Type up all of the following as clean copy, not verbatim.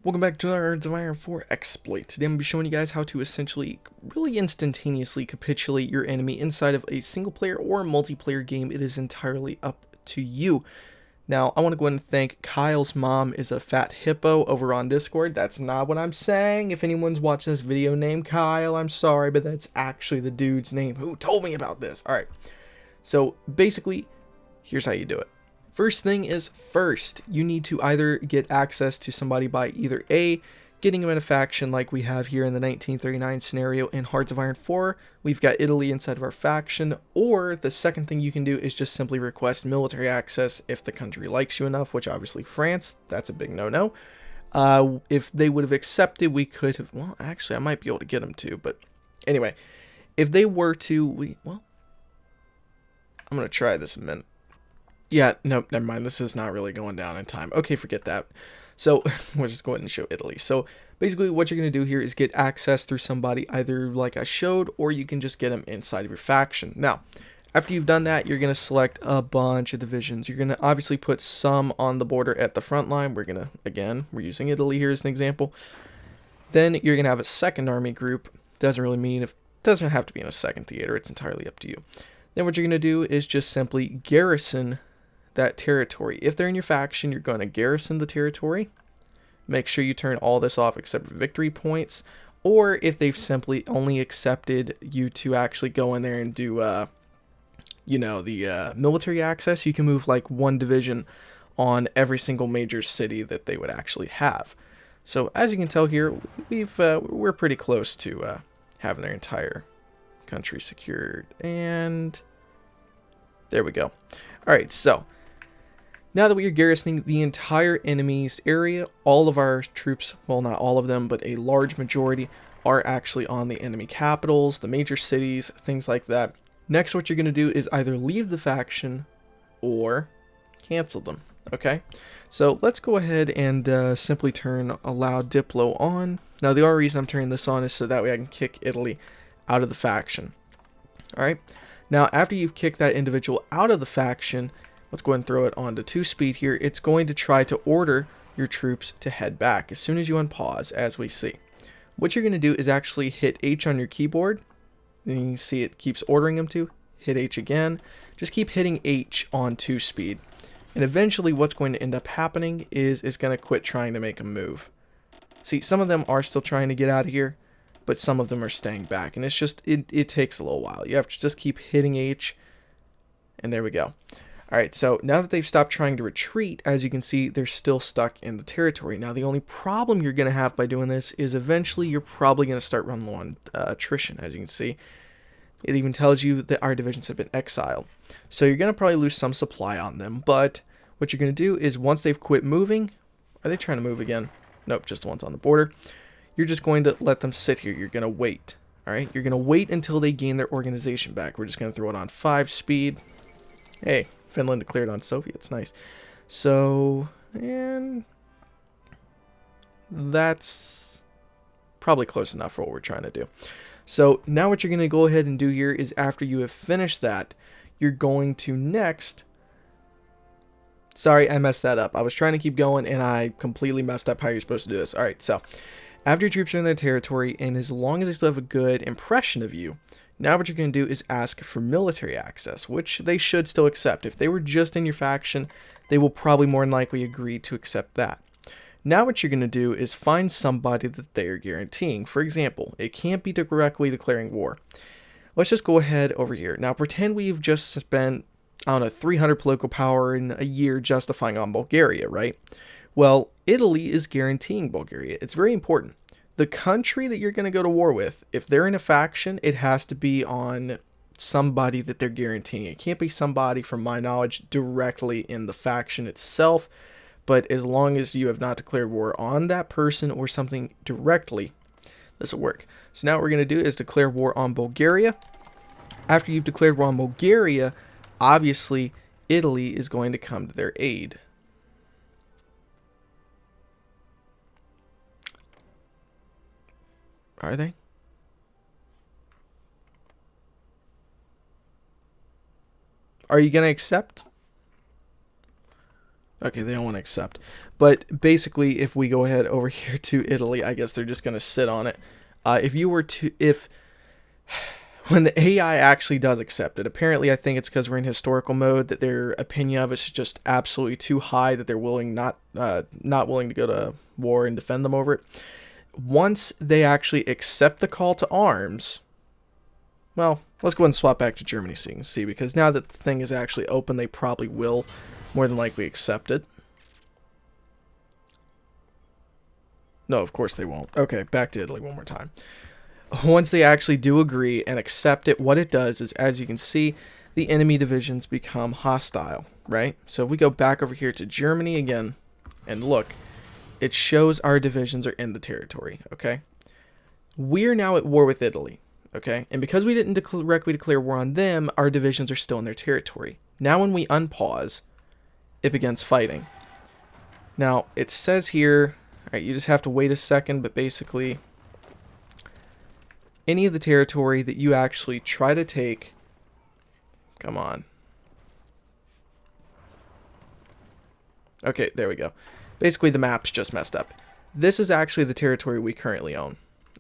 Welcome back to our HOI4 exploit. Today I'm going to be showing you guys how to essentially really instantaneously capitulate your enemy inside of a single player or multiplayer game. It is entirely up to you. Now, I want to go ahead and thank Kyle's mom is a fat hippo over on Discord. That's not what I'm saying. If anyone's watching this video named Kyle, I'm sorry, but that's actually the dude's name who told me about this. Alright, so basically, here's how you do it. First thing is first, you need to either get access to somebody by either A, getting them in a faction like we have here in the 1939 scenario in Hearts of Iron 4, we've got Italy inside of our faction, or the second thing you can do is just simply request military access if the country likes you enough, which obviously France, that's a big no-no. If they would have accepted, we could have, well, actually, I might be able to get them to, but anyway, if they were to, I'm going to try this in a minute. Yeah, nope, never mind. This is not really going down in time. Okay, forget that. So, we'll just go ahead and show Italy. So, basically what you're going to do here is get access through somebody, either like I showed, or you can just get them inside of your faction. Now, after you've done that, you're going to select a bunch of divisions. You're going to obviously put some on the border at the front line. We're going to, again, we're using Italy here as an example. Then you're going to have a second army group. Doesn't really mean, doesn't have to be in a second theater. It's entirely up to you. Then what you're going to do is just simply garrison that territory. If they're in your faction, you're going to garrison the territory. Make sure you turn all this off except for victory points. Or if they've simply only accepted you to actually go in there and do, the military access, you can move like one division on every single major city that they would actually have. So as you can tell here, we're pretty close to having their entire country secured. And there we go. All right, so now that we are garrisoning the entire enemy's area, all of our troops, well, not all of them, but a large majority, are actually on the enemy capitals, the major cities, things like that. Next, what you're going to do is either leave the faction or cancel them, okay? So let's go ahead and simply turn Allow Diplo on. Now, the only reason I'm turning this on is so that way I can kick Italy out of the faction, all right? Now, after you've kicked that individual out of the faction, let's go ahead and throw it onto 2-speed here. It's going to try to order your troops to head back as soon as you unpause, as we see. What you're going to do is actually hit H on your keyboard. Then you can see it keeps ordering them to. Hit H again. Just keep hitting H on 2-speed. And eventually what's going to end up happening is it's going to quit trying to make a move. See, some of them are still trying to get out of here, but some of them are staying back. And it's just, it takes a little while. You have to just keep hitting H. And there we go. Alright, so now that they've stopped trying to retreat, as you can see, they're still stuck in the territory. Now, the only problem you're going to have by doing this is eventually you're probably going to start running low on attrition, as you can see. It even tells you that our divisions have been exiled. So you're going to probably lose some supply on them, but what you're going to do is once they've quit moving, are they trying to move again? Nope, just the ones on the border. You're just going to let them sit here. You're going to wait, alright? You're going to wait until they gain their organization back. We're just going to throw it on 5-speed. Hey, Finland declared on Soviets. Nice. So, and that's probably close enough for what we're trying to do. So now what you're going to go ahead and do here is after you have finished that, you're going to next... Sorry, I messed that up. I was trying to keep going and I completely messed up how you're supposed to do this. Alright, so after your troops are in their territory, and as long as they still have a good impression of you, now what you're going to do is ask for military access, which they should still accept. If they were just in your faction, they will probably more than likely agree to accept that. Now what you're going to do is find somebody that they are guaranteeing. For example, it can't be directly declaring war. Let's just go ahead over here. Now pretend we've just spent, I don't know, 300 political power in a year justifying on Bulgaria, right? Well, Italy is guaranteeing Bulgaria. It's very important. The country that you're going to go to war with, if they're in a faction, it has to be on somebody that they're guaranteeing. It can't be somebody, from my knowledge, directly in the faction itself. But as long as you have not declared war on that person or something directly, this will work. So now what we're going to do is declare war on Bulgaria. After you've declared war on Bulgaria, obviously Italy is going to come to their aid. Are they? Are you going to accept? Okay, they don't want to accept. But basically, if we go ahead over here to Italy, I guess they're just going to sit on it. If when the AI actually does accept it, apparently I think it's because we're in historical mode that their opinion of it's just absolutely too high that they're not willing to go to war and defend them over it. Once they actually accept the call to arms, well, let's go ahead and swap back to Germany so you can see, because now that the thing is actually open, they probably will more than likely accept it. No, of course they won't. Okay, back to Italy one more time. Once they actually do agree and accept it, what it does is, as you can see, the enemy divisions become hostile, right? So if we go back over here to Germany again, and look, it shows our divisions are in the territory, okay? We're now at war with Italy, okay? And because we didn't directly declare war on them, our divisions are still in their territory. Now when we unpause, it begins fighting. Now, it says here, all right, you just have to wait a second, but basically, any of the territory that you actually try to take, come on. Okay, there we go. Basically, the map's just messed up. This is actually the territory we currently own,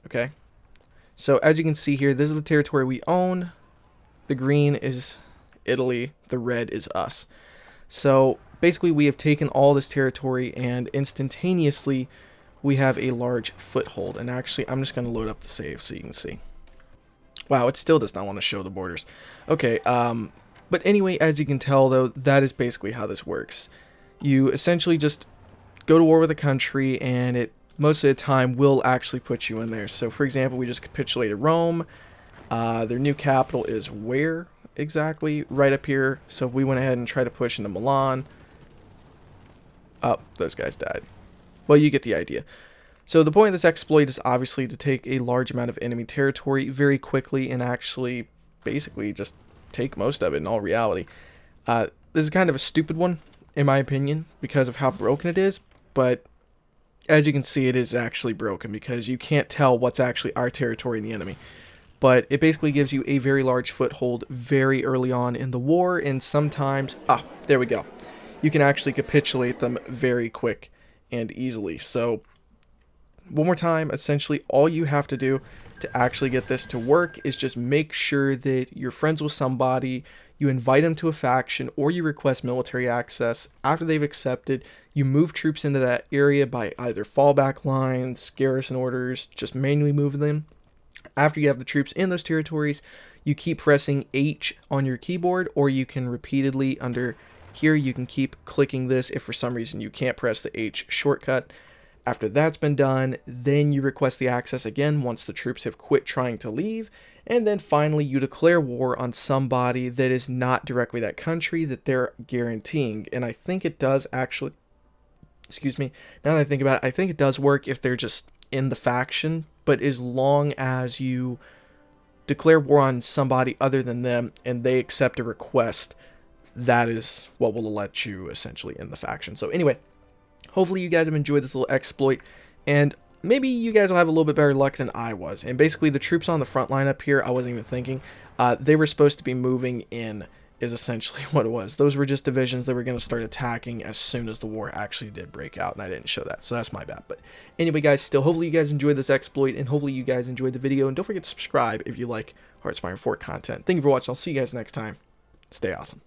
okay? So, as you can see here, this is the territory we own. The green is Italy. The red is us. So, basically, we have taken all this territory, and instantaneously, we have a large foothold. And actually, I'm just going to load up the save so you can see. Wow, it still does not want to show the borders. Okay, but anyway, as you can tell, though, that is basically how this works. You essentially just go to war with a country, and it most of the time will actually put you in there. So, for example, we just capitulated Rome. Their new capital is where exactly? Right up here. So we went ahead and tried to push into Milan. Oh, those guys died. Well, you get the idea. So the point of this exploit is obviously to take a large amount of enemy territory very quickly and actually basically just take most of it in all reality. This is kind of a stupid one, in my opinion, because of how broken it is, but as you can see, it is actually broken because you can't tell what's actually our territory and the enemy. But it basically gives you a very large foothold very early on in the war, and sometimes, there we go. You can actually capitulate them very quick and easily. So, one more time, essentially all you have to do to actually get this to work is just make sure that you're friends with somebody, you invite them to a faction, or you request military access. After they've accepted, you move troops into that area by either fallback lines, garrison orders, just manually move them. After you have the troops in those territories, you keep pressing H on your keyboard, or you can repeatedly under here, you can keep clicking this if for some reason you can't press the H shortcut. After that's been done, then you request the access again once the troops have quit trying to leave, and then finally you declare war on somebody that is not directly that country that they're guaranteeing. And I think it does actually, excuse me, now that I think about it, I think it does work if they're just in the faction, but as long as you declare war on somebody other than them and they accept a request, that is what will let you essentially in the faction. So anyway, hopefully you guys have enjoyed this little exploit, and maybe you guys will have a little bit better luck than I was. And basically the troops on the front line up here, I wasn't even thinking, they were supposed to be moving in is essentially what it was. Those were just divisions that were going to start attacking as soon as the war actually did break out, and I didn't show that, so that's my bad. But anyway, guys, still, hopefully you guys enjoyed this exploit, and hopefully you guys enjoyed the video, and don't forget to subscribe if you like HOI4 content. Thank you for watching. I'll see you guys next time. Stay awesome.